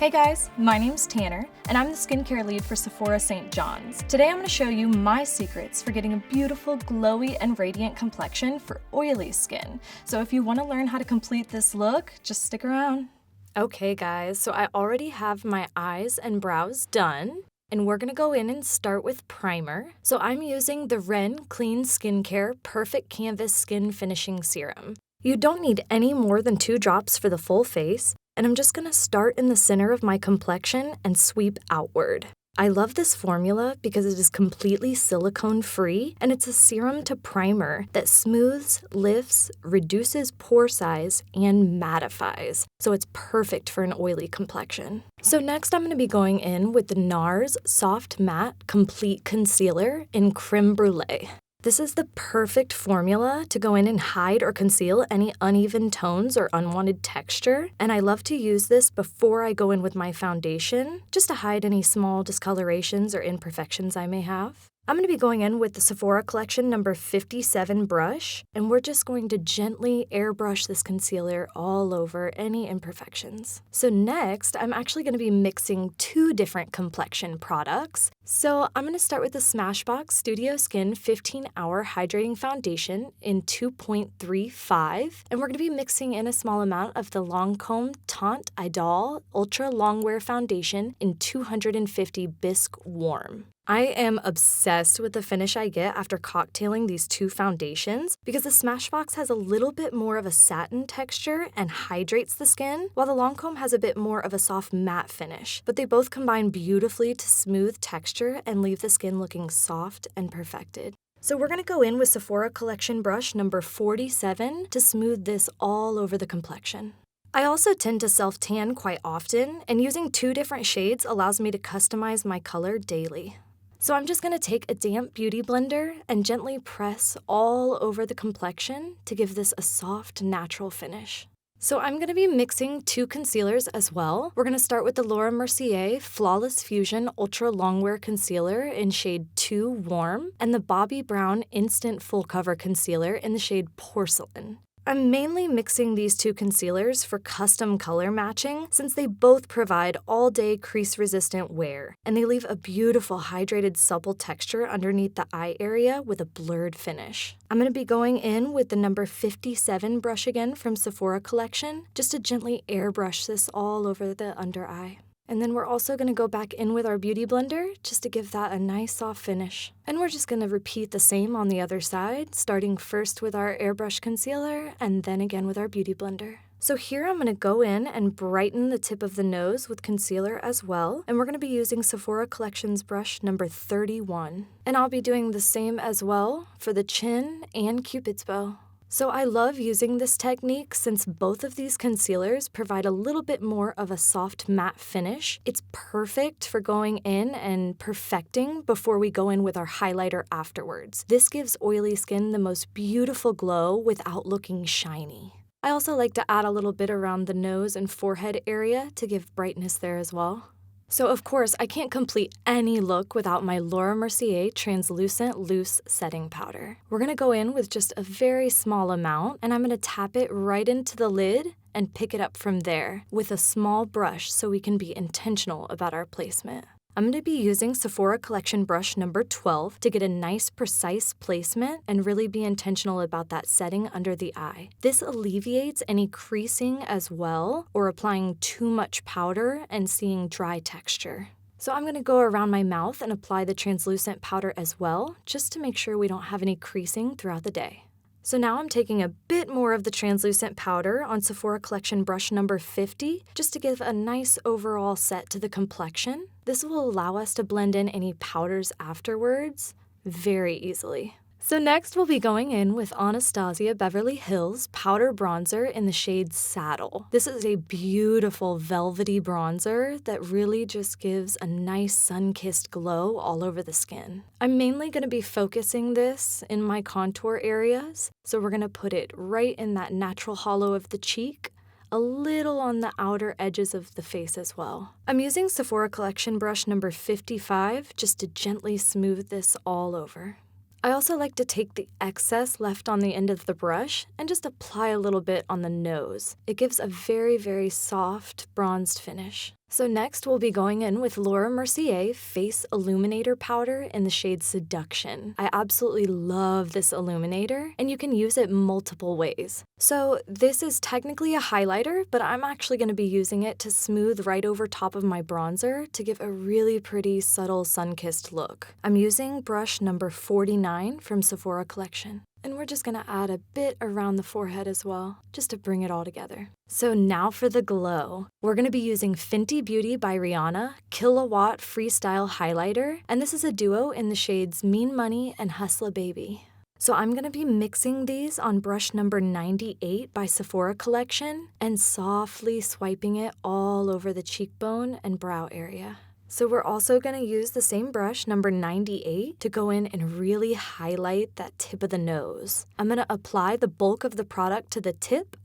Hey guys, my name's Tanner, and I'm the skincare lead for Sephora St. John's. Today I'm going to show you my secrets for getting a beautiful, glowy, and radiant complexion for oily skin. So if you want to learn how to complete this look, just stick around. Okay guys, so I already have my eyes and brows done, and we're going to go in and start with primer. So I'm using the Ren Clean Skincare Perfect Canvas Skin Finishing Serum. You don't need any more than 2 drops for the full face, and I'm just gonna start in the center of my complexion and sweep outward. I love this formula because it is completely silicone-free, and it's a serum to primer that smooths, lifts, reduces pore size, and mattifies, so it's perfect for an oily complexion. So next I'm gonna be going in with the NARS Soft Matte Complete Concealer in Creme Brulee. This is the perfect formula to go in and hide or conceal any uneven tones or unwanted texture, and I love to use this before I go in with my foundation, just to hide any small discolorations or imperfections I may have. I'm going to be going in with the Sephora Collection number 57 brush, and we're just going to gently airbrush this concealer all over any imperfections. So next, I'm actually going to be mixing 2 different complexion products. So I'm going to start with the Smashbox Studio Skin 15-Hour Hydrating Foundation in 2.35, and we're going to be mixing in a small amount of the Lancome Teint Idole Ultra Longwear Foundation in 250 Bisque Warm. I am obsessed with the finish I get after cocktailing these 2 foundations because the Smashbox has a little bit more of a satin texture and hydrates the skin, while the Lancome has a bit more of a soft matte finish, but they both combine beautifully to smooth texture and leave the skin looking soft and perfected. So we're going to go in with Sephora Collection brush number 47 to smooth this all over the complexion. I also tend to self-tan quite often, and using 2 different shades allows me to customize my color daily. So I'm just going to take a damp beauty blender and gently press all over the complexion to give this a soft, natural finish. So I'm going to be mixing 2 concealers as well. We're going to start with the Laura Mercier Flawless Fusion Ultra Longwear Concealer in shade 2 Warm, and the Bobbi Brown Instant Full Cover Concealer in the shade Porcelain. I'm mainly mixing these 2 concealers for custom color matching since they both provide all-day crease-resistant wear, and they leave a beautiful hydrated supple texture underneath the eye area with a blurred finish. I'm going to be going in with the number 57 brush again from Sephora Collection just to gently airbrush this all over the under eye. And then we're also going to go back in with our beauty blender just to give that a nice soft finish. And we're just going to repeat the same on the other side, starting first with our airbrush concealer and then again with our beauty blender. So here I'm going to go in and brighten the tip of the nose with concealer as well, and we're going to be using Sephora Collections brush number 31. And I'll be doing the same as well for the chin and Cupid's bow. So I love using this technique since both of these concealers provide a little bit more of a soft matte finish. It's perfect for going in and perfecting before we go in with our highlighter afterwards. This gives oily skin the most beautiful glow without looking shiny. I also like to add a little bit around the nose and forehead area to give brightness there as well. So of course, I can't complete any look without my Laura Mercier Translucent Loose Setting Powder. We're going to go in with just a very small amount, and I'm going to tap it right into the lid and pick it up from there with a small brush so we can be intentional about our placement. I'm going to be using Sephora Collection brush number 12 to get a nice, precise placement and really be intentional about that setting under the eye. This alleviates any creasing as well, or applying too much powder and seeing dry texture. So I'm going to go around my mouth and apply the translucent powder as well, just to make sure we don't have any creasing throughout the day. So now I'm taking a bit more of the translucent powder on Sephora Collection brush number 50 just to give a nice overall set to the complexion. This will allow us to blend in any powders afterwards very easily. So next we'll be going in with Anastasia Beverly Hills Powder Bronzer in the shade Saddle. This is a beautiful velvety bronzer that really just gives a nice sun-kissed glow all over the skin. I'm mainly going to be focusing this in my contour areas, so we're going to put it right in that natural hollow of the cheek, a little on the outer edges of the face as well. I'm using Sephora Collection brush number 55 just to gently smooth this all over. I also like to take the excess left on the end of the brush and just apply a little bit on the nose. It gives a very, very soft bronzed finish. So next we'll be going in with Laura Mercier Face Illuminator Powder in the shade Seduction. I absolutely love this illuminator, and you can use it multiple ways. So this is technically a highlighter, but I'm actually going to be using it to smooth right over top of my bronzer to give a really pretty subtle sun-kissed look. I'm using brush number 49 from Sephora collection. And we're just gonna add a bit around the forehead as well, just to bring it all together. So now for the glow. We're gonna be using Fenty Beauty by Rihanna Kilowatt Freestyle Highlighter, and this is a duo in the shades Mean Money and Hustla Baby. So I'm gonna be mixing these on brush number 98 by Sephora collection and softly swiping it all over the cheekbone and brow area. So we're also going to use the same brush, number 98, to go in and really highlight that tip of the nose. I'm going to apply the bulk of the product to the tip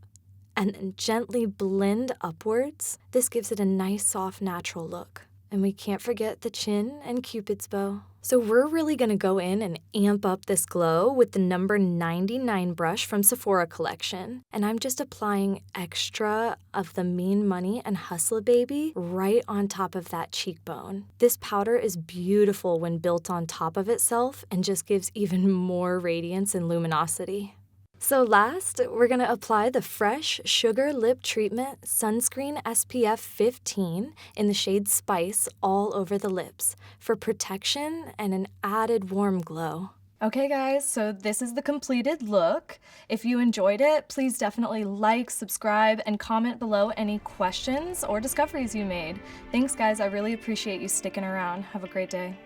and then gently blend upwards. This gives it a nice, soft, natural look. And we can't forget the chin and Cupid's bow. So we're really going to go in and amp up this glow with the number 99 brush from Sephora collection. And I'm just applying extra of the Mean Money and Hustla Baby right on top of that cheekbone. This powder is beautiful when built on top of itself and just gives even more radiance and luminosity. So last, we're going to apply the Fresh Sugar Lip Treatment Sunscreen SPF 15 in the shade Spice all over the lips for protection and an added warm glow. Okay guys, so this is the completed look. If you enjoyed it, please definitely like, subscribe, and comment below any questions or discoveries you made. Thanks guys, I really appreciate you sticking around. Have a great day.